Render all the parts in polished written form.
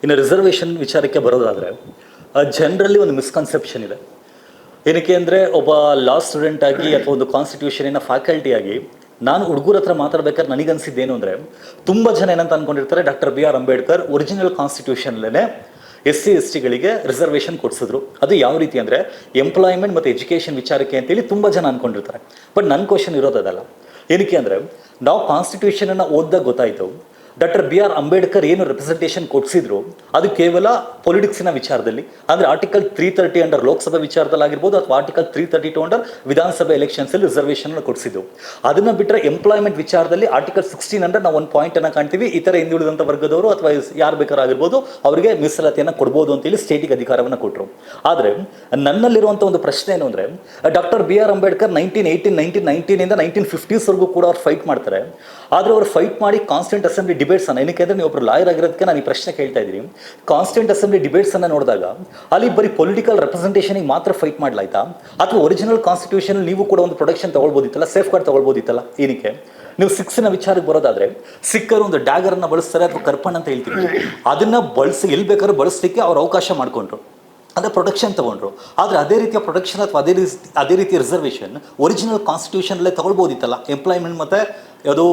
ಇನ್ನು ರಿಸರ್ವೇಷನ್ ವಿಚಾರಕ್ಕೆ ಬರೋದಾದರೆ ಜನರಲ್ಲಿ ಒಂದು ಮಿಸ್ಕನ್ಸೆಪ್ಷನ್ ಇದೆ. ಏನಕ್ಕೆ ಅಂದರೆ ಒಬ್ಬ ಲಾ ಸ್ಟೂಡೆಂಟ್ ಆಗಿ ಅಥವಾ ಒಂದು ಕಾನ್ಸ್ಟಿಟ್ಯೂಷನಿನ ಫ್ಯಾಕಲ್ಟಿ ಆಗಿ ನಾನು ಹುಡುಗರ ಹತ್ರ ಮಾತಾಡ್ಬೇಕಾದ್ರೆ ನನಗನ್ಸಿದ್ದೇನು ಅಂದರೆ, ತುಂಬ ಜನ ಏನಂತ ಅಂದ್ಕೊಂಡಿರ್ತಾರೆ, doctor B R Ambedkar original ಕಾನ್ಸ್ಟಿಟ್ಯೂಷನ್ಲೇ SC ST ರಿಸರ್ವೇಷನ್ ಕೊಡಿಸಿದ್ರು. ಅದು ಯಾವ ರೀತಿ ಅಂದರೆ ಎಂಪ್ಲಾಯ್ಮೆಂಟ್ ಮತ್ತು ಎಜುಕೇಷನ್ ವಿಚಾರಕ್ಕೆ ಅಂತೇಳಿ ತುಂಬ ಜನ ಅಂದ್ಕೊಂಡಿರ್ತಾರೆ. ಬಟ್ ನನ್ನ ಕ್ವಶನ್ ಇರೋದಲ್ಲ. ಏನಕ್ಕೆ ಅಂದರೆ, ನಾವು ಕಾನ್ಸ್ಟಿಟ್ಯೂಷನನ್ನು ಓದಿದಾಗ ಗೊತ್ತಾಯಿತು, ಡಾಕ್ಟರ್ ಬಿ ಆರ್ ಅಂಬೇಡ್ಕರ್ ಏನು ರೆಪ್ರೆಸೆಂಟೇಷನ್ ಕೊಡಿಸಿದ್ರು ಅದು ಕೇವಲ ಪೊಲಿಟಿಕ್ಸಿನ ವಿಚಾರದಲ್ಲಿ, ಅಂದರೆ ಆರ್ಟಿಕಲ್ 330 ಅಂಡರ್ ಲೋಕಸಭೆ ವಿಚಾರದಲ್ಲಿ ಆಗಿರ್ಬೋದು, ಅಥವಾ ಆರ್ಟಿಕಲ್ 332 ಅಂಡರ್ ವಿಧಾನಸಭೆ ಎಲೆಕ್ಷನ್ಸಲ್ಲಿ ರಿಸರ್ವೇಷನ್ ಕೊಡಿಸಿದ್ದು. ಅದನ್ನು ಬಿಟ್ಟರೆ ಎಂಪ್ಲಾಯ್ಮೆಂಟ್ ವಿಚಾರದಲ್ಲಿ ಆರ್ಟಿಕಲ್ 16 ಅಂಡರ್ ನಾವು ಒಂದು ಪಾಯಿಂಟನ್ನು ಕಾಣ್ತೀವಿ, ಇತರ ಹಿಂದುಳಿದಂಥ ವರ್ಗದವರು ಅಥವಾ ಯಾರು ಬೇಕಾದ್ರೂ ಆಗಿರ್ಬೋದು ಅವರಿಗೆ ಮೀಸಲಾತಿಯನ್ನು ಕೊಡ್ಬೋದು ಅಂತೇಳಿ ಸ್ಟೇಟಿಗೆ ಅಧಿಕಾರವನ್ನು ಕೊಟ್ಟರು. ಆದರೆ ನನ್ನಲ್ಲಿರುವಂಥ ಒಂದು ಪ್ರಶ್ನೆ ಏನು ಅಂದರೆ, ಡಾಕ್ಟರ್ ಬಿ ಆರ್ ಅಂಬೇಡ್ಕರ್ 1919 1950 ಕೂಡ ಅವ್ರು ಫೈಟ್ ಮಾಡ್ತಾರೆ. ಆದರೆ ಅವ್ರು ಫೈಟ್ ಮಾಡಿ ಕಾನ್ಸ್ಟಿಟ್ಯೂಂಟ್ ಅಸೆಂಬ್ಲಿ ಡಿಬೇಟ್ಸ್ ಅನ್ನು, ಏನಕ್ಕೆ ಅಂದರೆ ನೀವು ಒಬ್ಬರು ಲಾಯರ್ ಆಗಿರೋದಕ್ಕೆ ನಾನು ಈ ಪ್ರಶ್ನೆ ಕೇಳ್ತಾ ಇದ್ದೀನಿ, ಕಾನ್ಸ್ಟಿಟ್ಯೂಂಟ್ ಅಸೆಂಬ್ಲಿ ಡಿಬೇಟ್ಸ್ ಅನ್ನು ನೋಡಿದಾಗ ಅಲ್ಲಿ ಬರೀ ಪೊಲಿಟಿಕಲ್ ರೆಪ್ರೆಸೆಂಟೇಷನ್ಗೆ ಮಾತ್ರ ಫೈಟ್ ಮಾಡಲಾಯ್ತಾ, ಅಥವಾ ಒರಿಜಿನಲ್ ಕಾನ್ಸ್ಟಿಟ್ಯೂಷನ್ ನೀವು ಕೂಡ ಒಂದು ಪ್ರೊಟೆಕ್ಷನ್ ತಗೊಳ್ಬೋದಿತ್ತಲ್ಲ, ಸೇಫ್ ಗಾರ್ಡ್ ತಗೊಳ್ಬೋದಿತ್ತಲ್ಲ? ಏನಕ್ಕೆ ನೀವು ಸಿಕ್ಸ್ನ ವಿಚಾರಕ್ಕೆ ಬರೋದಾದ್ರೆ, ಸಿಕ್ಕರು ಒಂದು ಡ್ಯಾಗರನ್ನು ಬಳಸ್ತಾರೆ ಅಥವಾ ಕರ್ಪಣ್ ಅಂತ ಹೇಳ್ತೀವಿ, ಅದನ್ನ ಬಳಸಿ ಎಲ್ಲಿ ಬೇಕಾದ್ರೂ ಬಳಸಲಿಕ್ಕೆ ಅವ್ರು ಅವಕಾಶ ಮಾಡಿಕೊಂಡ್ರು, ಅಂದರೆ ಪ್ರೊಟೆಕ್ಷನ್ ತೊಗೊಂಡ್ರು. ಆದರೆ ಅದೇ ರೀತಿಯ ಪ್ರೊಟೆಕ್ಷನ್ ಅಥವಾ ಅದೇ ರೀತಿಯ ರಿಸರ್ವೇಷನ್ ಒರಿಜಿನಲ್ ಕಾನ್ಸ್ಟಿಟ್ಯೂಷನಲ್ಲೇ ತಗೊಳ್ಬೋದಿತ್ತಲ್ಲ, ಎಂಪ್ಲಾಯ್ಮೆಂಟ್ ಮತ್ತು ಯಾವುದು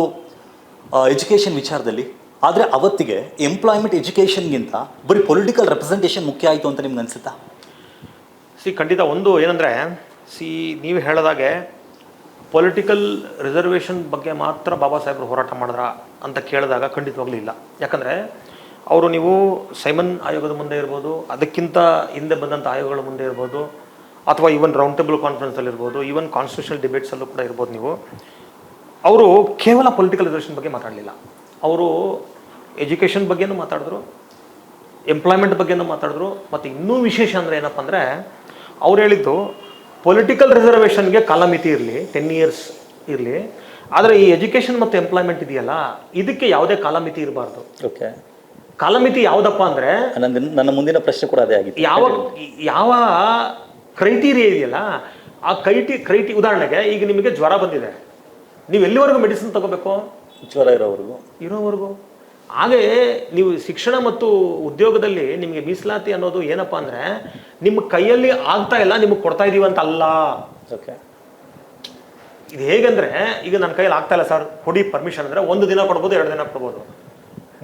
ಎಜುಕೇಷನ್ ವಿಚಾರದಲ್ಲಿ. ಆದರೆ ಅವತ್ತಿಗೆ ಎಂಪ್ಲಾಯ್ಮೆಂಟ್ ಎಜುಕೇಷನ್ಗಿಂತ ಬರೀ ಪೊಲಿಟಿಕಲ್ ರೆಪ್ರೆಸೆಂಟೇಷನ್ ಮುಖ್ಯ ಆಯಿತು ಅಂತ ನಿಮ್ಗೆ ಅನಿಸುತ್ತಾ? ಖಂಡಿತ. ಒಂದು ಏನಂದರೆ, ನೀವು ಹೇಳಿದಾಗೆ ಪೊಲಿಟಿಕಲ್ ರಿಸರ್ವೇಷನ್ ಬಗ್ಗೆ ಮಾತ್ರ ಬಾಬಾ ಸಾಹೇಬರು ಹೋರಾಟ ಮಾಡಿದ್ರ ಅಂತ ಕೇಳಿದಾಗ ಖಂಡಿತವಾಗ್ಲೂ ಇಲ್ಲ. ಯಾಕಂದರೆ ಅವರು ನೀವು ಸೈಮನ್ ಆಯೋಗದ ಮುಂದೆ ಇರ್ಬೋದು, ಅದಕ್ಕಿಂತ ಹಿಂದೆ ಬಂದಂಥ ಆಯೋಗಗಳ ಮುಂದೆ ಇರ್ಬೋದು, ಅಥವಾ ಈವನ್ ರೌಂಡ್ ಟೇಬಲ್ ಕಾನ್ಫರೆನ್ಸಲ್ಲಿ ಇರ್ಬೋದು, ಈವನ್ ಕಾನ್ಸ್ಟಿಟ್ಯೂಷನಲ್ ಡಿಬೇಟ್ಸಲ್ಲೂ ಕೂಡ ಇರ್ಬೋದು, ನೀವು ಅವರು ಕೇವಲ ಪೊಲಿಟಿಕಲ್ ರಿಸರ್ವೇಷನ್ ಬಗ್ಗೆ ಮಾತಾಡಲಿಲ್ಲ. ಅವರು ಎಜುಕೇಷನ್ ಬಗ್ಗೆನೂ ಮಾತಾಡಿದ್ರು, ಎಂಪ್ಲಾಯ್ಮೆಂಟ್ ಬಗ್ಗೆನೂ ಮಾತಾಡಿದ್ರು. ಮತ್ತು ಇನ್ನೂ ವಿಶೇಷ ಅಂದರೆ ಏನಪ್ಪ ಅಂದರೆ, ಅವ್ರು ಹೇಳಿದ್ದು ಪೊಲಿಟಿಕಲ್ ರಿಸರ್ವೇಷನ್ಗೆ ಕಾಲಮಿತಿ ಇರಲಿ, 10 years ಇರಲಿ, ಆದರೆ ಈ ಎಜುಕೇಷನ್ ಮತ್ತು ಎಂಪ್ಲಾಯ್ಮೆಂಟ್ ಇದೆಯಲ್ಲ, ಇದಕ್ಕೆ ಯಾವುದೇ ಕಾಲಮಿತಿ ಇರಬಾರ್ದು. ಓಕೆ, ಕಾಲಮಿತಿ ಯಾವುದಪ್ಪ ಅಂದರೆ, ನನ್ನ ಮುಂದಿನ ಪ್ರಶ್ನೆ ಕೂಡ ಅದೇ ಆಗಿತ್ತು. ಯಾವ ಕ್ರೈಟೀರಿಯಾ ಇದೆಯಲ್ಲ, ಆ ಉದಾಹರಣೆಗೆ ಈಗ ನಿಮಗೆ ಜ್ವರ ಬಂದಿದೆ, ನೀವು ಎಲ್ಲಿವರೆಗೂ ಮೆಡಿಸಿನ್ ತಗೋಬೇಕು? ಜ್ವರ ಇರೋವರೆಗೂ. ಹಾಗೆ ನೀವು ಶಿಕ್ಷಣ ಮತ್ತು ಉದ್ಯೋಗದಲ್ಲಿ ನಿಮಗೆ ಮೀಸಲಾತಿ ಅನ್ನೋದು ಏನಪ್ಪ ಅಂದರೆ, ನಿಮ್ಮ ಕೈಯಲ್ಲಿ ಆಗ್ತಾ ಇಲ್ಲ, ನಿಮಗೆ ಕೊಡ್ತಾ ಇದೀವಿ ಅಂತ ಅಲ್ಲ. ಓಕೆ, ಇದು ಹೇಗೆಂದರೆ, ಈಗ ನನ್ನ ಕೈಯಲ್ಲಿ ಆಗ್ತಾ ಇಲ್ಲ ಸರ್ ಕೊಡಿ ಪರ್ಮಿಷನ್ ಅಂದರೆ 1 ದಿನ ಕೊಡ್ಬೋದು, 2 ದಿನ ಕೊಡ್ಬೋದು,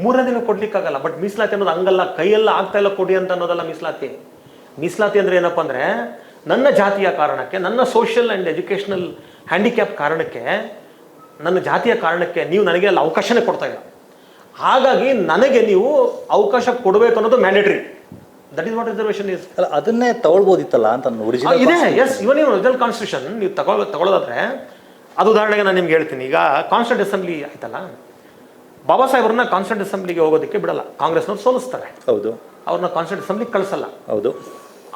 3ನೇ ದಿನ ಕೊಡ್ಲಿಕ್ಕಾಗಲ್ಲ. ಬಟ್ ಮೀಸಲಾತಿ ಅನ್ನೋದು ಹಂಗಲ್ಲ, ಕೈಯೆಲ್ಲ ಆಗ್ತಾ ಇಲ್ಲ ಕೊಡಿ ಅಂತ ಅನ್ನೋದಲ್ಲ ಮೀಸಲಾತಿ. ಮೀಸಲಾತಿ ಅಂದರೆ ಏನಪ್ಪ ಅಂದರೆ, ನನ್ನ ಜಾತಿಯ ಕಾರಣಕ್ಕೆ, ನನ್ನ ಸೋಷಿಯಲ್ ಆ್ಯಂಡ್ ಎಜುಕೇಷನಲ್ ಹ್ಯಾಂಡಿಕ್ಯಾಪ್ ಕಾರಣಕ್ಕೆ, ನನ್ನ ಜಾತಿಯ ಕಾರಣಕ್ಕೆ ನೀವು ನನಗೆ ಅಲ್ಲಿ ಅವಕಾಶನೇ ಕೊಡ್ತಾ ಇಲ್ಲ. ಹಾಗಾಗಿ ನನಗೆ ನೀವು ಅವಕಾಶ ಕೊಡಬೇಕು ಅನ್ನೋದು mandatory. That is what reservation is. ಅಲ್ಲ, ಅದನ್ನೇ ತಗೊಳ್ಬೋದಿತ್ತಲ್ಲ ಅಂತ ಇದೆ. ಎಸ್, ಇವನ್ ನೀವು ಒರಿಜಿನಲ್ ಕಾನ್ಸ್ಟಿಟ್ಯೂಷನ್ ನೀವು ತಗೊಳ್ಳೋದಾದ್ರೆ, ಅದು ಉದಾಹರಣೆಗೆ ನಾನು ನಿಮ್ಗೆ ಹೇಳ್ತೀನಿ. ಈಗ ಕಾನ್ಸ್ಟಿಟ್ಯೂಂಟ್ ಅಸೆಂಬ್ಲಿ ಆಯ್ತಲ್ಲ, ಬಾಬಾ ಸಾಹೇಬ್ರನ್ನ ಕಾನ್ಸ್ಟಿಟ್ಯೂಂಟ್ ಅಸೆಂಬ್ಲಿಗೆ ಹೋಗೋದಕ್ಕೆ ಬಿಡಲ್ಲ, ಕಾಂಗ್ರೆಸ್ನವ್ರು ಸೋಲಿಸ್ತಾರೆ. ಹೌದು, ಅವ್ರನ್ನ ಕಾನ್ಸ್ಟಿಟ್ಯೂಂಟ್ ಅಸೆಂಬ್ಲಿಗೆ ಕಳಿಸಲ್ಲ. ಹೌದು.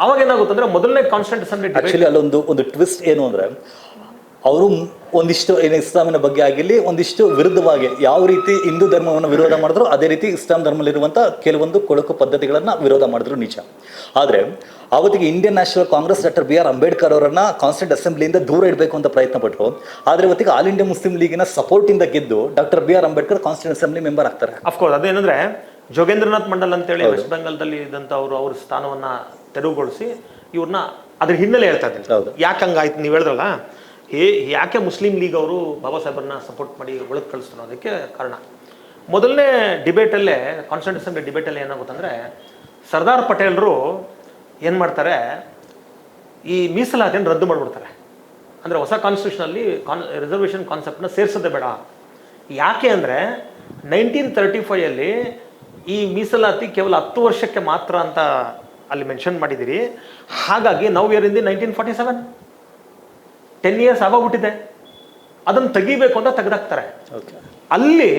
ಅವಾಗ ಏನಾಗುತ್ತೆ ಅಂದ್ರೆ, ಮೊದಲನೇ ಕಾನ್ಸ್ಟಿಟ್ಯೂಂಟ್ ಅಸೆಂಬ್ಲಿ ಆಕ್ಚುಲಿ ಅಲ್ಲೊಂದು ಟ್ವಿಸ್ಟ್ ಏನು ಅಂದರೆ, ಅವರು ಒಂದಿಷ್ಟು ಇಸ್ಲಾಮಿನ ಬಗ್ಗೆ ಆಗಿರಲಿ, ಒಂದಿಷ್ಟು ವಿರುದ್ಧವಾಗಿ ಯಾವ ರೀತಿ ಹಿಂದೂ ಧರ್ಮವನ್ನು ವಿರೋಧ ಮಾಡಿದ್ರು, ಅದೇ ರೀತಿ ಇಸ್ಲಾಂ ಧರ್ಮದಲ್ಲಿರುವಂಥ ಕೆಲವೊಂದು ಕೊಳಕು ಪದ್ಧತಿಗಳನ್ನು ವಿರೋಧ ಮಾಡಿದ್ರು, ನಿಜ. ಆದರೆ ಆವತ್ತಿಗೆ Indian National Congress doctor B R Ambedkar ಅವರನ್ನ ಕಾನ್ಸ್ಟಿಟ್ಯೂಂಟ್ ಅಸೆಂಬ್ಲಿಯಿಂದ ದೂರ ಇಡಬೇಕು ಅಂತ ಪ್ರಯತ್ನ ಪಟ್ಟರು. ಆದರೆ ಇವತ್ತಿಗೆ ಆಲ್ ಇಂಡಿಯಾ ಮುಸ್ಲಿಂ ಲೀಗಿನ ಸಪೋರ್ಟಿಂದ ಗೆದ್ದು doctor B R Ambedkar constituent assembly member ಆಗ್ತಾರೆ. ಅಫ್ಕೋರ್ಸ್, ಅದೇನಂದ್ರೆ ಜೋಗೇಂದ್ರನಾಥ್ ಮಂಡಲ್ ಅಂತೇಳಿ ವೆಸ್ಟ್ ಬೆಂಗಾಲ್ದಲ್ಲಿ ಇದ್ದಂಥವ್ರು ಅವ್ರ ಸ್ಥಾನವನ್ನ ತೆರವುಗೊಳಿಸಿ ಇವ್ರನ್ನ ಅದ್ರ ಹಿನ್ನೆಲೆ ಹೇಳ್ತಾ ಇದ್ದೀನಿ. ಯಾಕೆ ಹಂಗಾಯ್ತು ನೀವು ಹೇಳಿದ್ರಲ್ಲ, ಯಾಕೆ ಮುಸ್ಲಿಂ ಲೀಗ್ ಅವರು ಬಾಬಾ ಸಾಹೇಬ್ರನ್ನ ಸಪೋರ್ಟ್ ಮಾಡಿ ಒಳಗೆ ಕಳಿಸ್ತಾರೆ ಅದಕ್ಕೆ ಕಾರಣ. ಮೊದಲನೇ ಡಿಬೇಟಲ್ಲೇ, ಕಾನ್ಸ್ಟಿಟ್ಯೂಂಟ್ ಅಸೆಂಬ್ಲಿ ಡಿಬೇಟಲ್ಲಿ ಏನಾಗುತ್ತಂದರೆ, ಸರ್ದಾರ್ ಪಟೇಲರು ಏನು ಮಾಡ್ತಾರೆ, ಈ ಮೀಸಲಾತಿಯನ್ನು ರದ್ದು ಮಾಡಿಬಿಡ್ತಾರೆ. ಅಂದರೆ ಹೊಸ ಕಾನ್ಸ್ಟಿಟ್ಯೂಷನಲ್ಲಿ ರಿಸರ್ವೇಷನ್ ಕಾನ್ಸೆಪ್ಟನ್ನ ಸೇರಿಸೋದೇ ಬೇಡ. ಯಾಕೆ ಅಂದರೆ 1935 ಈ ಮೀಸಲಾತಿ ಕೇವಲ 10 ವರ್ಷಕ್ಕೆ ಮಾತ್ರ ಅಂತ ಅಲ್ಲಿ ಮೆನ್ಷನ್ ಮಾಡಿದ್ದೀರಿ. ಹಾಗಾಗಿ ನಾವು ಇಯರ್ ಇನ್ 1947 10 years ಆಗೋಗ್ಬಿಟ್ಟಿದೆ, ಅದನ್ನು ತೆಗಿಬೇಕು ಅಂತ ತೆಗೆದಾಕ್ತಾರೆ. ಅಲ್ಲಿ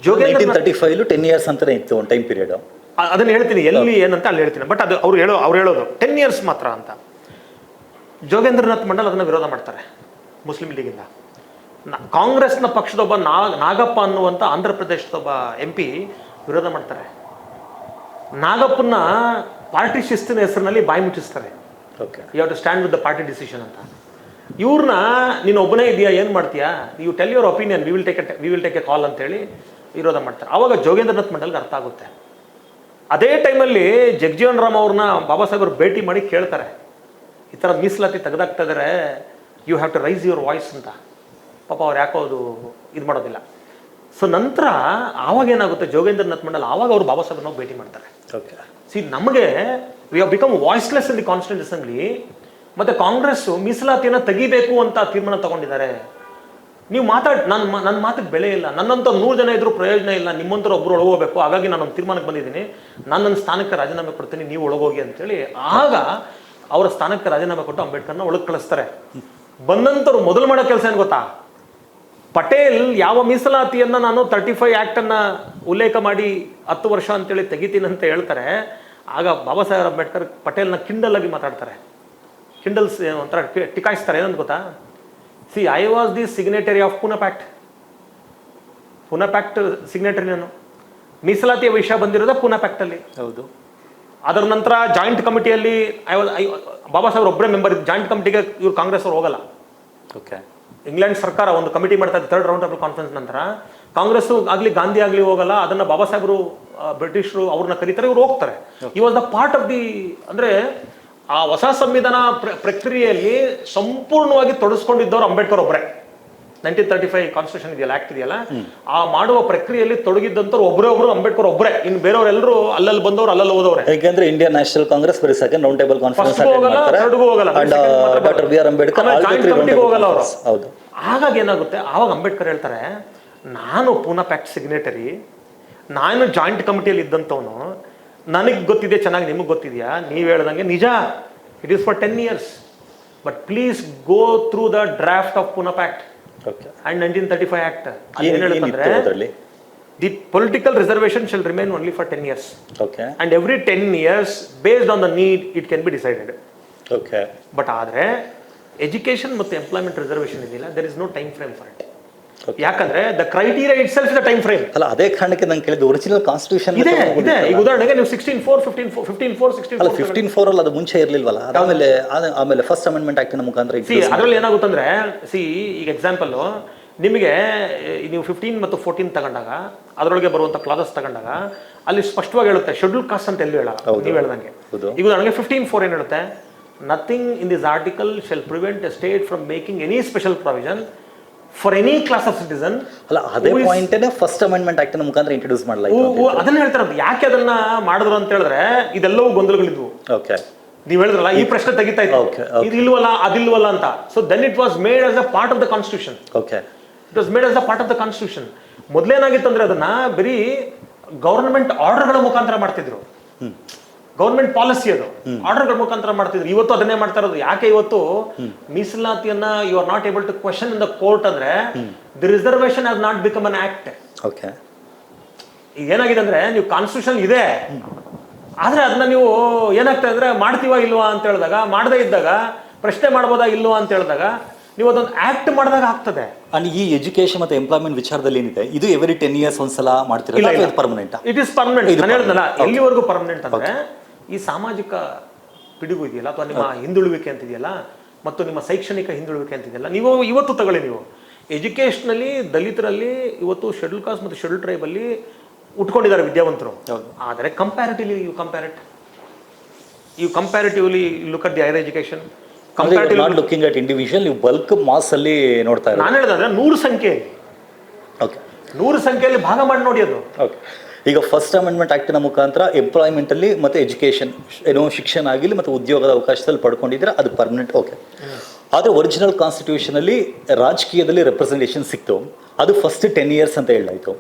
ಜೋಗೇಂದ್ರ 1935 10 years ಅಂತಾನೆ ಇತ್ತು ಒಂದು ಟೈಮ್ ಪೀರಿಯಡ್. ಅದನ್ನು ಹೇಳ್ತೀನಿ ಎಲ್ಲಿ ಏನಂತ ಅಲ್ಲಿ ಹೇಳ್ತೀನಿ. ಬಟ್ ಅದು ಅವ್ರು ಹೇಳೋದು 10 years ಮಾತ್ರ ಅಂತ. ಜೋಗೇಂದ್ರನಾಥ್ ಮಂಡಲ್ ಅದನ್ನು ವಿರೋಧ ಮಾಡ್ತಾರೆ ಮುಸ್ಲಿಂ ಲೀಗಿಂದ. ಕಾಂಗ್ರೆಸ್ನ ಪಕ್ಷದೊಬ್ಬ ನಾಗಪ್ಪ ಅನ್ನುವಂಥ ಆಂಧ್ರ ಪ್ರದೇಶದೊಬ್ಬ MP ವಿರೋಧ ಮಾಡ್ತಾರೆ. ನಾಗಪ್ಪನ ಪಾರ್ಟಿ ಶಿಸ್ತಿನ ಹೆಸರಿನಲ್ಲಿ ಬಾಯಿ ಮುಚ್ಚಿಸ್ತಾರೆ. You have to stand with the party decision ಅಂತ. ಇವ್ರನ್ನ ನೀನು ಒಬ್ಬನೇ ಇದೆಯಾ, ಏನು ಮಾಡ್ತೀಯಾ, you tell your opinion, we will take a call ಅಂತೇಳಿ ವಿರೋಧ ಮಾಡ್ತಾರೆ. ಆವಾಗ ಜೋಗೇಂದ್ರನಾಥ್ ಮಂಡಲ್ಗೆ ಅರ್ಥ ಆಗುತ್ತೆ, ಅದೇ ಟೈಮಲ್ಲಿ ಜಗಜೀವನ್ ರಾಮ್ ಅವ್ರನ್ನ ಬಾಬಾ ಸಾಹೇಬರು ಭೇಟಿ ಮಾಡಿ ಕೇಳ್ತಾರೆ, ಈ ಥರ ಮೀಸಲಾತಿ ತೆಗೆದಾಗ್ತಾ ಇದ್ದಾರೆ, you have to raise your voice ಅಂತ. ಪಾಪ ಅವ್ರು ಯಾಕೋ ಅದು ಇದು ಮಾಡೋದಿಲ್ಲ. ಸೊ ನಂತರ ಆವಾಗ ಏನಾಗುತ್ತೆ, ಜೋಗೇಂದ್ರನಾಥ್ ಮಂಡಲ್ ಆವಾಗ ಅವರು ಬಾಬಾ ಸಾಹೇಬ್ರನ್ನ ಭೇಟಿ ಮಾಡ್ತಾರೆ. ಸಿ ನಮಗೆ we have become voiceless in the constituent assembly. ಮತ್ತೆ ಕಾಂಗ್ರೆಸ್ ಮೀಸಲಾತಿಯನ್ನು ತೆಗಿಬೇಕು ಅಂತ ತೀರ್ಮಾನ ತಗೊಂಡಿದ್ದಾರೆ. ನೀವು ನನ್ನ ಮಾತಿಗೆ ಬೆಲೆ ಇಲ್ಲ, ನನ್ನಂತ 100 ಜನ ಇದ್ರೂ ಪ್ರಯೋಜನ ಇಲ್ಲ, ನಿಮ್ಮಂತರ ಒಬ್ರು ಒಳಗೋಗ್ಬೇಕು, ಹಾಗಾಗಿ ನಾನು ಒಂದು ತೀರ್ಮಾನಕ್ಕೆ ಬಂದಿದ್ದೀನಿ, ನಾನು ನನ್ನ ಸ್ಥಾನಕ್ಕೆ ರಾಜೀನಾಮೆ ಕೊಡ್ತೀನಿ, ನೀವು ಒಳಗೋಗಿ ಅಂತೇಳಿ ಆಗ ಅವರ ಸ್ಥಾನಕ್ಕೆ ರಾಜೀನಾಮೆ ಕೊಟ್ಟು ಅಂಬೇಡ್ಕರ್ನ ಒಳಗೆ ಕಳಿಸ್ತಾರೆ. ಬಂದಂತವ್ರು ಮೊದಲು ಮಾಡೋ ಕೆಲಸ ಏನು ಗೊತ್ತಾ, ಪಟೇಲ್ ಯಾವ ಮೀಸಲಾತಿಯನ್ನ ನಾನು 35 ಆಕ್ಟ್ ಅನ್ನ ಉಲ್ಲೇಖ ಮಾಡಿ 10 ವರ್ಷ ಅಂತೇಳಿ ತೆಗಿತೀನಿ ಅಂತ ಹೇಳ್ತಾರೆ, ಆಗ ಬಾಬಾ ಸಾಹೇಬ್ ಅಂಬೇಡ್ಕರ್ ಪಟೇಲ್ನ ಕಿಂಡಲ್ ಆಗಿ ಮಾತಾಡ್ತಾರೆ. ಕಿಂಡಲ್ಸ್ ಒಂಥರ ಟಿಕಾಯಿಸ್ತಾರೆ. ಏನಂತ ಗೊತ್ತಾ, C I was the signatory of Poona pact. Poona pact signatory ನಾನು. ಮೀಸಲಾತಿಯ ವಿಷಯ ಬಂದಿರೋದ ಪೂನಾ ಪ್ಯಾಕ್ಟ್ ಅಲ್ಲಿ. ಹೌದು. ಅದರ ನಂತರ ಜಾಯಿಂಟ್ ಕಮಿಟಿಯಲ್ಲಿ ಬಾಬಾ ಸಾಹೇಬ್ ಒಬ್ಬರೇ ಮೆಂಬರ್ ಇದ್ದು, ಜಾಯಿಂಟ್ ಕಮಿಟಿಗೆ ಇವ್ರು ಕಾಂಗ್ರೆಸ್ ಅವ್ರು ಹೋಗಲ್ಲ. ಓಕೆ. ಇಂಗ್ಲೆಂಡ್ ಸರ್ಕಾರ ಒಂದು ಕಮಿಟಿ ಮಾಡ್ತಾ ಇತ್ತು 3rd ರೌಂಡ್ ಟೇಬಲ್ ಕಾನ್ಫರೆನ್ಸ್ ನಂತರ. ಕಾಂಗ್ರೆಸ್ ಆಗಲಿ ಗಾಂಧಿ ಆಗಲಿ ಹೋಗಲ್ಲ, ಅದನ್ನ ಬಾಬಾ ಸಾಹೇಬರು ಬ್ರಿಟಿಷರು ಅವ್ರನ್ನ ಕರೀತಾರೆ, ಇವ್ರು ಹೋಗ್ತಾರೆ. ಈ was the part of the, ಅಂದ್ರೆ ಆ ಹೊಸ ಸಂವಿಧಾನ ಪ್ರಕ್ರಿಯೆಯಲ್ಲಿ ಸಂಪೂರ್ಣವಾಗಿ ತೊಡಗಿಸ್ಕೊಂಡಿದ್ದವರು ಅಂಬೇಡ್ಕರ್ ಒಬ್ಬರೇ. 1935 ಕಾನ್ಸ್ಟಿಟ್ಯೂಷನ್ ಇದೆಯಲ್ಲ, ಆಕ್ಟ್ ಇದೆಯಲ್ಲ, ಆ ಮಾಡುವ ಪ್ರಕ್ರಿಯೆಯಲ್ಲಿ ತೊಡಗಿದ್ದಂತವ್ರು ಒಬ್ಬರೇ ಅಂಬೇಡ್ಕರ್ ಒಬ್ಬರೇ. ಇನ್ನು ಬೇರೆಯವರೆಲ್ಲರೂ ಅಲ್ಲಲ್ಲಿ ಬಂದವರು ಅಲ್ಲಲ್ಲಿ ಹೋದವ್ರೆ. ಯಾಕೆಂದ್ರೆ ಇಂಡಿಯನ್ ನ್ಯಾಷನಲ್ ಕಾಂಗ್ರೆಸ್ ಬರೀ 2nd ರೌಂಡ್ ಟೇಬಲ್ ಕಾನ್ಫರೆನ್ಸ್ ಹೋಗಲ್ಲ, 3rd ಹೋಗಲ್ಲ, ಡಾಕ್ಟರ್ ಬಿ ಆರ್ ಅಂಬೇಡ್ಕರ್ ಹೋಗಲ್ಲ ಅವರು. ಹೌದು. ಹಾಗಾಗಿ ಏನಾಗುತ್ತೆ, ಆವಾಗ ಅಂಬೇಡ್ಕರ್ ಹೇಳ್ತಾರೆ, ನಾನು ಪೂನಾ ಪ್ಯಾಕ್ಟ್ ಸಿಗ್ನೇಟರಿ, ನಾನು ಜಾಯಿಂಟ್ ಕಮಿಟಿಯಲ್ಲಿ ಇದ್ದಂಥವನು, ನನಗೆ ಗೊತ್ತಿದೆ ಚೆನ್ನಾಗಿ, ನಿಮಗೆ ಗೊತ್ತಿದೆಯಾ, ನೀವು ಹೇಳ್ದಂಗೆ ನಿಜ, it is for 10 years, but please go through the draft of Poona pact and 1935 act. ಏನ್ ಹೇಳುತ್ತಂದ್ರೆ, the political reservation shall remain only for 10 years, and every 10 years based on the need it can be decided. But ಆದ್ರೆ education ಮತ್ತು employment reservation ಇದೆಯಲ್ಲ, there is no time frame for it. ಯಾಕಂದ್ರೆ the criteria itself is the time frame. ಅಲ್ಲ, ಅದೇ ಕಾರಣಕ್ಕೆ ನಾನು ಕೇಳಿದ್ದು original constitution ಇದೆ. ಈಗ ಉದಾಹರಣೆಗೆ ನೀವು 16-4 ಅಲ್ಲಿ ಅದು ಮುಂಚೆ ಇರಲಿಲ್ವಲ್ಲ, ಆಮೇಲೆ ಫಸ್ಟ್ ಅಮೆಂಡ್ಮೆಂಟ್ ಆಕ್ಟ್ ಮುಖಾಂತರ. ಅದರಲ್ಲಿ ಏನಾಗುತ್ತಂದ್ರೆ, ಈಗ ಎಕ್ಸಾಂಪಲ್ ನಿಮಗೆ ನೀವು 15 ಮತ್ತು 14 ತಗೊಂಡಾಗ ಅದರೊಳಗೆ ಬರುವಂತ ಕ್ಲಾಸಸ್ ತಗೊಂಡಾಗ ಅಲ್ಲಿ ಸ್ಪಷ್ಟವಾಗಿ ಹೇಳುತ್ತೆ ಶೆಡ್ಯೂಲ್ ಕಾಸ್ಟ್ ಅಂತ ಎಲ್ಲಿ ಹೇಳಲ್ಲ. ನೀವು ಹೇಳ್ದಂಗೆ ಈಗ ಉದಾಹರಣೆಗೆ 15(4) ಏನ್ ಹೇಳುತ್ತೆ, nothing in this article shell prevent A state from making any special provision for any class of citizen. ಅಲ್ಲ, ಅದೇ ಪಾಯಿಂಟ್ ಫಸ್ಟ್ ಅಮೆಂಡ್ಮೆಂಟ್ ಆಕ್ಟ್ ಮುಖಾಂತರ ಇಂಟ್ರೊಡ್ಯೂಸ್ ಮಾಡಲಾಯಿತು. ಅದನ್ನ ಹೇಳ್ತಾರೆ. ಯಾಕೆ ಅದನ್ನ ಮಾಡಿದ್ರು ಅಂತ ಹೇಳಿದ್ರೆ, ಇದೆಲ್ಲವೂ ಗೊಂದಲಗಳಿದ್ವು. ನೀವ್ ಹೇಳಿದ್ರಲ್ಲ, ಈ ಪ್ರಶ್ನೆ ತೆಗಿತಾ ಇತ್ತು, ಇದು ಇಲ್ವಲ್ಲ ಅದಿಲ್ವಲ್ಲ ಅಂತ. So then it was made as a part of the constitution. It was made as a part of the constitution. ಮೊದ್ಲೇನಾಗಿತ್ತು ಅಂದ್ರೆ, ಅದನ್ನ ಬರೀ ಗವರ್ನಮೆಂಟ್ ಆರ್ಡರ್ಗಳ ಮುಖಾಂತರ ಮಾಡ್ತಿದ್ರು. ಗವರ್ಮೆಂಟ್ ಪಾಲಿಸಿ ಅದು, ಆರ್ಡರ್ಗಳ ಮುಖಾಂತರ ಮಾಡ್ತಿದ್ರು. ಇವತ್ತು ಅದನ್ನೇ ಮಾಡ್ತಾ ಇರೋದು. ಯಾಕೆ ಇವತ್ತು ಮೀಸಲಾತಿಯನ್ನ you are not able to question in the court ಅಂದ್ರೆ, the reservation has not become an act. ಈಗ ಏನಾಗಿದೆ ಅಂದ್ರೆ, ನೀವು ಕಾನ್ಸ್ಟಿಟ್ಯೂಷನ್ ಇದೆ, ಆದ್ರೆ ಅದನ್ನ ನೀವು ಏನಾಗ್ತದೆ ಅಂದ್ರೆ, ಮಾಡ್ತೀವಾ ಇಲ್ವಾ ಅಂತ ಹೇಳಿದಾಗ, ಮಾಡದೇ ಇದ್ದಾಗ ಪ್ರಶ್ನೆ ಮಾಡ್ಬೋದಾ ಇಲ್ವಾ ಅಂತ ಹೇಳಿದಾಗ, ನೀವು ಅದೊಂದು ಆಕ್ಟ್ ಮಾಡಿದಾಗ ಆಗ್ತದೆ. ಅಂಡ್ ಈ ಎಜುಕೇಶನ್ ಮತ್ತೆ ಎಂಪ್ಲಾಯ್ಮೆಂಟ್ ವಿಚಾರದಲ್ಲಿ ಏನಿದೆ, ಇದು ಎವ್ರಿ 10 years ಒಂದ್ಸಲ ಮಾಡ್ತಿರಲ್ಲ, ಪರ್ಮನೆಂಟ್? It is permanent. ನಾನು ಹೇಳಿದ್ನಲ್ಲ, ಎಲ್ಲಿವರೆಗೂ ಪರ್ಮನೆಂಟ್ ಅಂದ್ರೆ, ಈ ಸಾಮಾಜಿಕ ಪಿಡುಗು ಇದೆಯಲ್ಲ, ಅಥವಾ ನಿಮ್ಮ ಹಿಂದುಳುವಿಕೆ ಅಂತಿದೆಯಲ್ಲ, ಮತ್ತು ನಿಮ್ಮ ಶೈಕ್ಷಣಿಕ ಹಿಂದುಳುವಿಕೆ ಅಂತಿದೆಯಲ್ಲ, ನೀವು ಇವತ್ತು ತಗೊಳ್ಳಿ, ನೀವು ಎಜುಕೇಶನಲ್ಲಿ ದಲಿತರಲ್ಲಿ ಇವತ್ತು ಶೆಡ್ಯೂಲ್ ಕಾಸ್ಟ್ ಮತ್ತು ಶೆಡ್ಯೂಲ್ ಟ್ರೈಬ್ ಅಲ್ಲಿ ಉಟ್ಕೊಂಡಿದ್ದಾರೆ ವಿದ್ಯಾವಂತರು. ಆದರೆ comparatively you comparatively look at the higher education. Looking at individual, ನೀವು ಬಲ್ಕ್ ಮಾಸ್ ಅಲ್ಲಿ ನೋಡ್ತಾ ಇದ್ದಾರೆ. ನಾನು ಹೇಳಿದ್ರೆ 100 ಸಂಖ್ಯೆಯಲ್ಲಿ ಭಾಗ ಮಾಡಿ ನೋಡಿ ಅದು. ಈಗ ಫಸ್ಟ್ ಅಮೆಂಡ್ಮೆಂಟ್ ಆಕ್ಟಿನ ಮುಖಾಂತರ ಎಂಪ್ಲಾಯ್ಮೆಂಟ್ ಅಲ್ಲಿ ಮತ್ತೆ ಎಜುಕೇಶನ್, ಶಿಕ್ಷಣ ಆಗಿಲ್ಲ ಮತ್ತು ಉದ್ಯೋಗದ ಅವಕಾಶದಲ್ಲಿ ಪಡ್ಕೊಂಡಿದ್ರೆ ಅದು ಪರ್ಮನೆಂಟ್. ಆದರೆ ಒರಿಜಿನಲ್ ಕಾನ್ಸ್ಟಿಟ್ಯೂಷನ್ ಅಲ್ಲಿ ರಾಜಕೀಯದಲ್ಲಿ ರೆಪ್ರೆಸೆಂಟೇಷನ್ ಸಿಕ್ತು, ಅದು ಫಸ್ಟ್ 10 years ಅಂತ ಹೇಳಾಯ್ತು.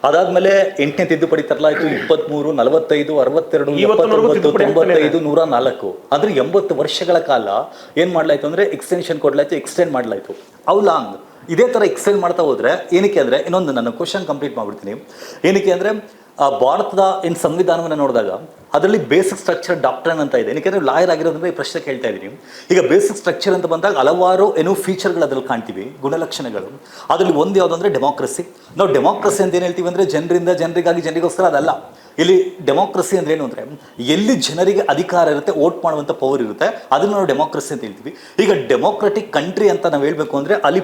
ಅದಾದ್ಮೇಲೆ 8ನೇ ತಿದ್ದುಪಡಿ ತರಲಾಯಿತು, 23, 45, 62, 79, 95, 104. ಅಂದ್ರೆ 80 ವರ್ಷಗಳ ಕಾಲ ಏನ್ ಮಾಡ್ಲಾಯ್ತು ಅಂದ್ರೆ, ಎಕ್ಸ್ಟೆನ್ಷನ್ ಕೊಡ್ಲಾಯ್ತು, ಎಕ್ಸ್ಟೆಂಡ್ ಮಾಡ್ಲಾಯ್ತು. ಅವು ಲಾಂಗ್ ಇದೇ ತರ ಎಕ್ಸ್ಟೆಂಡ್ ಮಾಡ್ತಾ ಹೋದ್ರೆ ಏನಕ್ಕೆ ಅಂದ್ರೆ, ಇನ್ನೊಂದು ನನ್ನ ಕ್ವಶನ್ ಕಂಪ್ಲೀಟ್ ಮಾಡ್ಬಿಡ್ತೀನಿ. ಏನಕ್ಕೆ ಅಂದ್ರೆ, ಭಾರತದ ಸಂವಿಧಾನವನ್ನು ನೋಡಿದಾಗ ಅದರಲ್ಲಿ ಬೇಸಿಕ್ ಸ್ಟ್ರಕ್ಚರ್ ಡಾಕ್ಟ್ರನ್ ಅಂತ ಇದೆ. ಏನಕ್ಕೆ ಲಾಯರ್ ಆಗಿರೋದ್ರಿಂದ ಈ ಪ್ರಶ್ನೆ ಕೇಳ್ತಾ ಇದ್ದೀನಿ. ಈಗ ಬೇಸಿಕ್ ಸ್ಟ್ರಕ್ಚರ್ ಅಂತ ಬಂದಾಗ ಹಲವಾರು ಫೀಚರ್ಗಳು ಅದ್ರಲ್ಲಿ ಕಾಣ್ತೀವಿ, ಗುಣಲಕ್ಷಣಗಳು. ಅದರಲ್ಲಿ ಒಂದು ಯಾವುದು ಅಂದರೆ ಡೆಮೋಕ್ರಸಿ. ನಾವು ಡೆಮೋಕ್ರಸಿ ಅಂತ ಏನು ಹೇಳ್ತೀವಿ ಅಂದರೆ, ಜನರಿಗಾಗಿ ಜನರಿಗೋಸ್ಕರ ಅದಲ್ಲ. ಇಲ್ಲಿ ಡೆಮೋಕ್ರಸಿ ಅಂದ್ರೆ ಏನು ಅಂದರೆ, ಎಲ್ಲಿ ಜನರಿಗೆ ಅಧಿಕಾರ ಇರುತ್ತೆ, ವೋಟ್ ಮಾಡುವಂಥ ಪವರ್ ಇರುತ್ತೆ, ಅದನ್ನು ನಾವು ಡೆಮೋಕ್ರಸಿ ಅಂತ ಹೇಳ್ತೀವಿ. ಈಗ ಡೆಮೋಕ್ರೆಟಿಕ್ ಕಂಟ್ರಿ ಅಂತ ನಾವು ಹೇಳಬೇಕು ಅಂದರೆ, ಅಲ್ಲಿ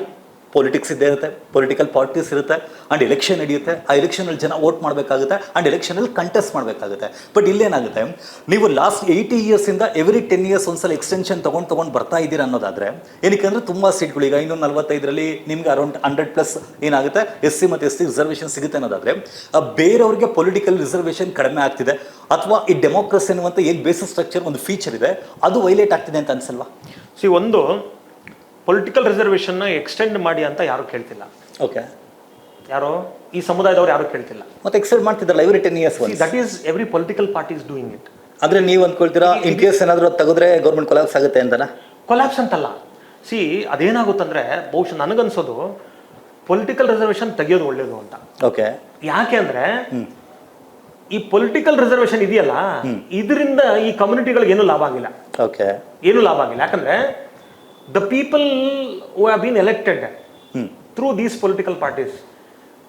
ಪೊಲಿಟಿಕ್ಸ್ ಇದ್ದೇ ಇರುತ್ತೆ, ಪೊಲಿಟಿಕಲ್ ಪಾರ್ಟೀಸ್ ಇರುತ್ತೆ, ಆ್ಯಂಡ್ ಎಲೆಕ್ಷನ್ ನಡೆಯುತ್ತೆ. ಆ ಎಲೆಕ್ಷನಲ್ಲಿ ಜನ ವೋಟ್ ಮಾಡಬೇಕಾಗುತ್ತೆ ಆ್ಯಂಡ್ ಎಲೆಕ್ಷನಲ್ಲಿ ಕಂಟೆಸ್ಟ್ ಮಾಡಬೇಕಾಗುತ್ತೆ. ಬಟ್ ಇಲ್ಲೇನಾಗುತ್ತೆ, ನೀವು ಲಾಸ್ಟ್ 80 ಇಯರ್ಸಿಂದ ಎವ್ರಿ 10 ಇಯರ್ಸ್ ಒಂದ್ಸಲ ಎಕ್ಸ್ಟೆನ್ಷನ್ ತೊಗೊಂಡು ಬರ್ತಾ ಇದ್ದೀರಾ ಅನ್ನೋದಾದರೆ, ಏನಕ್ಕೆ ಅಂದರೆ ತುಂಬ ಸೀಟ್ಗಳು ಈಗ 545ರಲ್ಲಿ ನಿಮ್ಗೆ ಅರೌಂಡ್ 100+ ಏನಾಗುತ್ತೆ SC ಮತ್ತು ST ರಿಸರ್ವೇಷನ್ ಸಿಗುತ್ತೆ ಅನ್ನೋದಾದರೆ, ಬೇರೆಯವ್ರಿಗೆ ಪೊಲಿಟಿಕಲ್ ರಿಸರ್ವೇಷನ್ ಕಡಿಮೆ ಆಗ್ತಿದೆ ಅಥವಾ ಈ ಡೆಮೋಕ್ರಸಿ ಅನ್ನುವಂಥ ಏನು ಬೇಸಿಕ್ ಸ್ಟ್ರಕ್ಚರ್ ಒಂದು ಫೀಚರ್ ಇದೆ ಅದು ವೈಲೇಟ್ ಆಗ್ತಿದೆ ಅಂತ ಅನ್ಸಲ್ವಾ? ಒಂದು ಪೊಲಿಟಿಕಲ್ ರಿಸರ್ವೇಷನ್ನ ಎಕ್ಸ್ಟೆಂಡ್ ಮಾಡಿ ಅಂತ ಯಾರು ಕೇಳ್ತಿಲ್ಲ. ಓಕೆ, ಯಾರೋ ಈ ಸಮುದಾಯದವ್ರು ಯಾರು ಕೇಳ್ತಿಲ್ಲ. ಮತ್ತೆ ಎಕ್ಸ್ಟೆಂಡ್ ಮಾಡ್ತಿದ್ರಲ್ಲ every 10 years. That is every political party is doing it. ಆದರೆ ನೀವು ಅಂದ್ಕೊಳ್ತೀರಾ ಇನ್ ಕೇಸ್ ಏನಾದರೂ ತೆಗೆದ್ರೆ ಗೌರ್ಮೆಂಟ್ ಕೊಲಾಪ್ಸ್ ಆಗುತ್ತೆ ಅಂತನಾ? ಕೊಲಾಪ್ಸ್ ಅಂತಲ್ಲ. ಅದೇನಾಗುತ್ತಂದ್ರೆ ಬಹುಶಃ ನನಗನ್ಸೋದು ಪೊಲಿಟಿಕಲ್ ರಿಸರ್ವೇಷನ್ ತೆಗೆಯೋದು ಒಳ್ಳೇದು ಅಂತ. ಓಕೆ, ಯಾಕೆ ಅಂದ್ರೆ ಈ ಪೊಲಿಟಿಕಲ್ ರಿಸರ್ವೇಷನ್ ಇದೆಯಲ್ಲ, ಇದರಿಂದ ಈ ಕಮ್ಯುನಿಟಿಗಳಿಗೆ ಏನು ಲಾಭ ಆಗಿಲ್ಲ. ಓಕೆ, ಏನು ಲಾಭ ಆಗಿಲ್ಲ. ಯಾಕಂದ್ರೆ the people who have been elected through these political parties,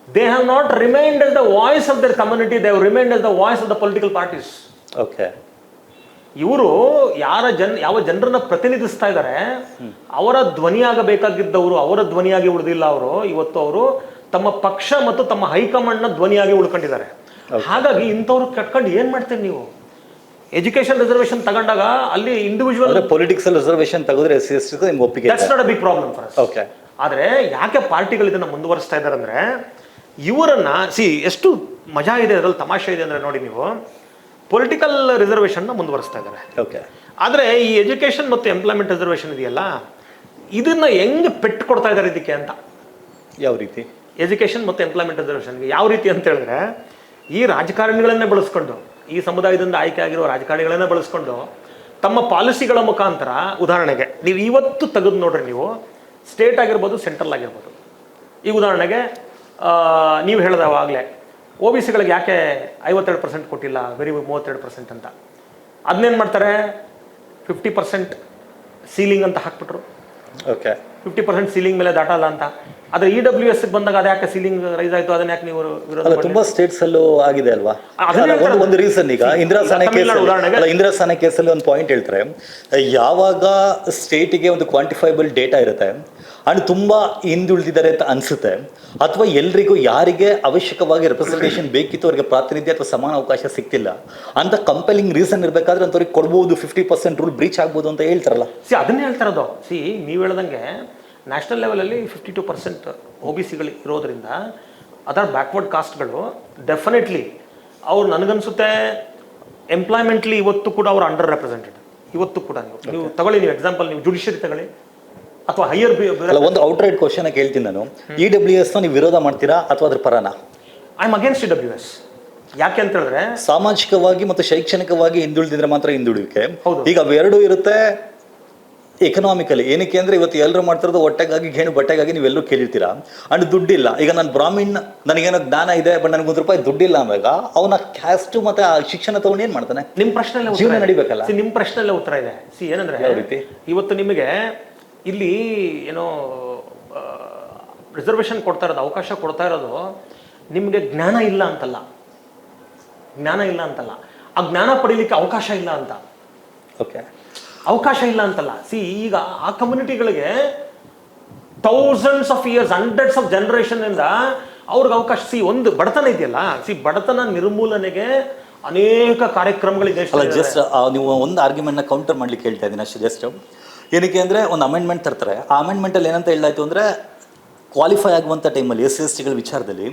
they have not remained as the voice of their community, they have remained as the voice of the political parties. Okay, ಇವರು ಯಾವ ಜನರನ್ನ ಪ್ರತಿನಿಧಿಸ್ತಾ ಇದ್ದಾರೆ ಅವರ ಧ್ವನಿಯಾಗಬೇಕಾಗಿದ್ದವರು ಅವರ ಧ್ವನಿಯಾಗಿ ಉಳಿದಿಲ್ಲ. ಅವರು ಇವತ್ತು ಅವರು ತಮ್ಮ ಪಕ್ಷ ಮತ್ತು ತಮ್ಮ ಹೈಕಮಾಂಡ್ ನ ಧ್ವನಿಯಾಗಿ ಉಳ್ಕೊಂಡಿದ್ದಾರೆ. ಹಾಗಾಗಿ ಇಂಥವ್ರು ಕಟ್ಕೊಂಡು ಏನ್ ಮಾಡ್ತೀರಿ ನೀವು? ಎಜುಕೇಶನ್ ರಿಸರ್ವೇಷನ್ ತಗೊಂಡಾಗ ಅಲ್ಲಿ ಇಂಡಿವಿಜುವಲ್ ಪೊಲಿಟಿಕ್ಸ್ ನಿಮ್ಗೆ ಒಪ್ಪಿಗೆ, that's not a big problem for us. Okay, ಆದ್ರೆ ಯಾಕೆ ಪಾರ್ಟಿಗಳು ಇದನ್ನ ಮುಂದುವರಿಸ್ತಾ ಇದ್ದಾರೆ ಅಂದ್ರೆ, ಇವರನ್ನ ಎಷ್ಟು ಮಜಾ ಇದೆ ಅದರಲ್ಲಿ, ತಮಾಷೆ ಇದೆ ಅಂದ್ರೆ ನೋಡಿ, ನೀವು ಪೊಲಿಟಿಕಲ್ ರಿಸರ್ವೇಷನ್ ಮುಂದುವರಿಸ್ತಾ ಇದ್ದಾರೆ. ಓಕೆ, ಆದ್ರೆ ಈ ಎಜುಕೇಶನ್ ಮತ್ತು ಎಂಪ್ಲಾಯ್ಮೆಂಟ್ ರಿಸರ್ವೇಷನ್ ಇದೆಯಲ್ಲ, ಇದನ್ನ ಹೆಂಗೆ ಪೆಟ್ಟು ಕೊಡ್ತಾ ಇದ್ದಾರೆ ಇದಕ್ಕೆ ಅಂತ. ಯಾವ ರೀತಿ? ಎಜುಕೇಶನ್ ಮತ್ತು ಎಂಪ್ಲಾಯ್ಮೆಂಟ್ ರಿಸರ್ವೇಷನ್ಗೆ ಯಾವ ರೀತಿ ಅಂತ ಹೇಳಿದ್ರೆ, ಈ ರಾಜಕಾರಣಿಗಳನ್ನೇ ಬಳಸ್ಕೊಂಡು, ಈ ಸಮುದಾಯದಿಂದ ಆಯ್ಕೆ ಆಗಿರುವ ರಾಜಕಾರಣಿಗಳನ್ನೇ ಬಳಸ್ಕೊಂಡು ತಮ್ಮ ಪಾಲಿಸಿಗಳ ಮುಖಾಂತರ, ಉದಾಹರಣೆಗೆ ನೀವು ಇವತ್ತು ತೆಗೆದು ನೋಡ್ರಿ, ನೀವು ಸ್ಟೇಟ್ ಆಗಿರ್ಬೋದು, ಸೆಂಟ್ರಲ್ ಆಗಿರ್ಬೋದು. ಈ ಉದಾಹರಣೆಗೆ ನೀವು ಹೇಳಿದವಾಗಲೇ OBC ಗಳಿಗೆ ಯಾಕೆ 52% ಕೊಟ್ಟಿಲ್ಲ, ಬರೀ 32% ಅಂತ. ಅದನ್ನೇನು ಮಾಡ್ತಾರೆ, 50% ಸೀಲಿಂಗ್ ಅಂತ ಹಾಕ್ಬಿಟ್ರು. ಓಕೆ, 50% ಸೀಲಿಂಗ್ ಮೇಲೆ ದಾಟಲ್ಲ ಅಂತ. ಆದ್ರೆ EWS ಬಂದಾಗ ಅದು ಯಾಕೆ ಸೀಲಿಂಗ್ ರೈಸ್ ಆಯ್ತು, ಅದನ್ನ ಯಾಕೆ ನೀವು ವಿರೋಧ? ತುಂಬಾ ಸ್ಟೇಟ್ಸ್ ಅಲ್ಲೂ ಆಗಿದೆ ಅಲ್ವಾ? ಒಂದು ರೀಸನ್, ಈಗ ಇಂದಿರಾ ಸಾನೆ ಕೇಸಲ್ಲಿ ಒಂದು ಪಾಯಿಂಟ್ ಹೇಳ್ತಾರೆ, ಯಾವಾಗ ಸ್ಟೇಟಿಗೆ ಒಂದು ಕ್ವಾಂಟಿಫೈಬಲ್ ಡೇಟಾ ಇರುತ್ತೆ ಅಂಡ್ ತುಂಬಾ ಹಿಂದುಳಿದಿದ್ದಾರೆ ಅಂತ ಅನ್ಸುತ್ತೆ, ಅಥವಾ ಎಲ್ರಿಗೂ ಯಾರಿಗೆ ಅವಶ್ಯಕವಾಗಿ ರೆಪ್ರೆಸೆಂಟೇಷನ್ ಬೇಕಿತ್ತು ಅವರಿಗೆ ಪ್ರಾತಿನಿಧ್ಯ ಅಥವಾ ಸಮಾನ ಅವಕಾಶ ಸಿಗ್ತಿಲ್ಲ ಅಂತ ಕಂಪೆಲಿಂಗ್ ರೀಸನ್ ಇರಬೇಕಾದ್ರೆ ಅಂತವ್ರಿಗೆ ಕೊಡ್ಬೋದು, 50% ರೂಲ್ ಬ್ರೀಚ್ ಆಗ್ಬೋದು ಅಂತ ಹೇಳ್ತಾರಲ್ಲ. ಅದನ್ನೇ ಹೇಳ್ತಾ ಇರೋದು. ನೀವು ಹೇಳ್ದಂಗೆ ನ್ಯಾಷನಲ್ ಲೆವೆಲಲ್ಲಿ 52% OBCಗಳು ಇರೋದ್ರಿಂದ ಅದರ್ ಬ್ಯಾಕ್ವರ್ಡ್ ಕಾಸ್ಟ್ಗಳು ಡೆಫಿನೆಟ್ಲಿ ಅವ್ರು, ನನಗನ್ಸುತ್ತೆ ಎಂಪ್ಲಾಯ್ಮೆಂಟ್ಲಿ ಇವತ್ತು ಕೂಡ ಅವ್ರು ಅಂಡರ್ ರೆಪ್ರೆಸೆಂಟೆಡ್. ಇವತ್ತು ಕೂಡ ನೀವು ತಗೊಳ್ಳಿ, ನೀವು ಎಕ್ಸಾಂಪಲ್ ನೀವು ಜುಡಿಷಿಯರಿ ತಗೊಳ್ಳಿ ಅಥವಾ ಹೈಯರ್. ಒಂದು ಔಟ್ರೈಟ್ ಕ್ವಶನ್ ಕೇಳ್ತೀನಿ ನಾನು, EWS ನೀವು ವಿರೋಧ ಮಾಡ್ತೀರಾ ಅಥವಾ ಅದ್ರ ಪರನಾ? I am against EWS. ಯಾಕೆ ಅಂತ ಹೇಳಿದ್ರೆ, ಸಾಮಾಜಿಕವಾಗಿ ಮತ್ತು ಶೈಕ್ಷಣಿಕವಾಗಿ ಹಿಂದುಳಿದಿದ್ರೆ ಮಾತ್ರ ಹಿಂದುಳಿಕೆ. ಈಗ ಅವೆರಡೂ ಇರುತ್ತೆ. ಎಕನಾಮಿಕಲಿ ಏನಕ್ಕೆ ಅಂದ್ರೆ, ಇವತ್ತು ಎಲ್ಲರೂ ಮಾಡ್ತಿರೋದು ಹೊಟ್ಟೆಗಾಗಿ, ಗೇಣು ಬಟ್ಟೆಗಾಗಿ ನೀವೆಲ್ಲರೂ ಕೇಳಿರ್ತೀರಾ. ಅಂಡ್ ದುಡ್ಡಿಲ್ಲ. ಈಗ ನಾನು ಬ್ರಾಹ್ಮಿನ್, ನನಗೇನೋ ಜ್ಞಾನ ಇದೆ, ಬಟ್ ನನಗೆ ₹1 ದುಡ್ಡಿಲ್ಲ ಅಂದಾಗ ಅವನ ಕ್ಯಾಸ್ಟ್ ಮತ್ತೆ ಆ ಶಿಕ್ಷಣ ತಗೊಂಡು ಏನ್ ಮಾಡ್ತಾನೆ? ನಿಮ್ಮ ಪ್ರಶ್ನೆ ಜೀವನ ನಡಿಬೇಕಲ್ಲ. ನಿಮ್ಮ ಪ್ರಶ್ನೆಲ್ಲ ಉತ್ತರ ಇದೆ. ಏನಂದ್ರೆ, ಯಾವ ರೀತಿ ಇವತ್ತು ನಿಮಗೆ ಇಲ್ಲಿ ಏನೋ ರಿಸರ್ವೇಷನ್ ಕೊಡ್ತಾ ಇರೋದು, ಅವಕಾಶ ಕೊಡ್ತಾ ಇರೋದು ನಿಮಗೆ ಜ್ಞಾನ ಇಲ್ಲ ಅಂತಲ್ಲ, ಆ ಜ್ಞಾನ ಪಡೀಲಿಕ್ಕೆ ಅವಕಾಶ ಇಲ್ಲ ಅಂತ. ಓಕೆ, ಅವಕಾಶ ಇಲ್ಲ ಅಂತಲ್ಲ. ಈಗ ಆ ಕಮ್ಯುನಿಟಿಗಳಿಗೆ thousands of years, hundreds of generation ಇಂದ ಅವ್ರಿಗೆ ಅವಕಾಶ. ಒಂದು ಬಡತನ ಇದೆಯಲ್ಲ, ಬಡತನ ನಿರ್ಮೂಲನೆಗೆ ಅನೇಕ ಕಾರ್ಯಕ್ರಮಗಳಿದೆ. ಜಸ್ಟ್ ನೀವು ಒಂದು ಆರ್ಗ್ಯುಮೆಂಟ್ನ ಕೌಂಟರ್ ಮಾಡ್ಲಿಕ್ಕೆ ಹೇಳ್ತಾ ಇದ್ದೀನಿ ಅಷ್ಟೇ. ಜಸ್ಟ್ ಏನಕ್ಕೆ ಅಂದರೆ, ಒಂದು ಅಮೆಂಡ್ಮೆಂಟ್ ತರ್ತಾರೆ. ಆ ಅಮೆಂಡ್ಮೆಂಟಲ್ಲಿ ಏನಂತ ಹೇಳಾಯ್ತು ಅಂದರೆ, ಕ್ವಾಲಿಫೈ ಆಗುವಂಥ ಟೈಮಲ್ಲಿ SC/STಗಳ ವಿಚಾರದಲ್ಲಿ